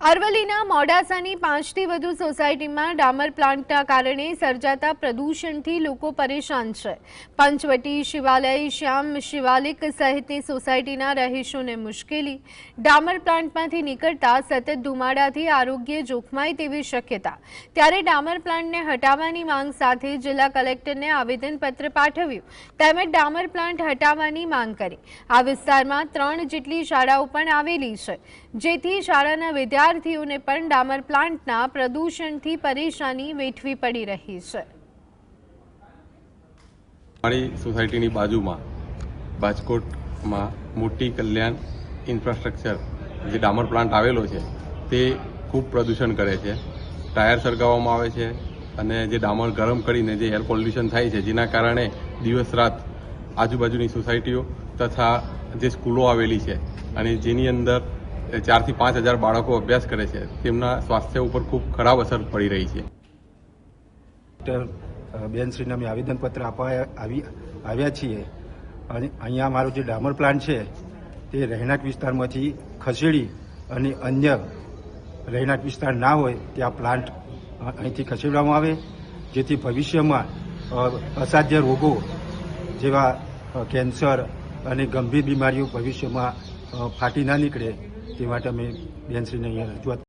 અરવલ્લીના મોડાસાની 5 થી વધુ સોસાયટીમાં ડામર પ્લાન્ટના કારણે સર્જાતા પ્રદૂષણથી લોકો પરેશાન છે। પંચવટી, શિવાલય, શ્યામ શિવાલિક સહિતની સોસાયટીના રહીશોને મુશ્કેલી। ડામર પ્લાન્ટમાંથી નીકળતા સતત ધુમાડાથી આરોગ્ય જોખમાય તેવી શક્યતા। ત્યારે ડામર પ્લાન્ટને હટાવવાની માંગ સાથે જિલ્લા કલેક્ટરને આવેદનપત્ર પાઠવ્યું તેમજ ડામર પ્લાન્ટ હટાવવાની માંગ કરી। આ વિસ્તારમાં 3 જેટલી શાળાઓ પણ આવેલી છે, જેથી શાળાના વિદ્યાર્થીઓને પણ ડામર પ્લાન્ટના પ્રદૂષણથી પરેશાની વેઠવી પડી રહી છે। અમારી સોસાયટીની બાજુમાં બાજકોટમાં મોટી કલ્યાણ ઇન્ફ્રાસ્ટ્રક્ચર જે ડામર પ્લાન્ટ આવેલો છે તે ખૂબ પ્રદૂષણ કરે છે। ટાયર સળગાવવામાં આવે છે અને જે ડામર ગરમ કરીને જે એર પોલ્યુશન થાય છે, જેના કારણે દિવસ રાત આજુબાજુની સોસાયટીઓ તથા જે સ્કૂલો આવેલી છે અને જેની અંદર 4 થી 5 હજાર બાળકો અભ્યાસ કરે છે, તેમના સ્વાસ્થ્ય ઉપર ખૂબ ખરાબ અસર પડી રહી છે। બેનશ્રીને અમે આવેદનપત્ર આવ્યા છીએ અને અહીંયા અમારો જે ડામર પ્લાન્ટ છે તે રહેણાંક વિસ્તારમાંથી ખસેડી અને અન્ય રહેણાંક વિસ્તાર ના હોય ત્યાં પ્લાન્ટ અહીંથી ખસેડવામાં આવે, જેથી ભવિષ્યમાં અસાધ્ય રોગો જેવા કેન્સર અને ગંભીર બીમારીઓ ભવિષ્યમાં ફાટી ના નીકળે તે માટે અમે બેનશ્રીને અહીંયા રજૂઆત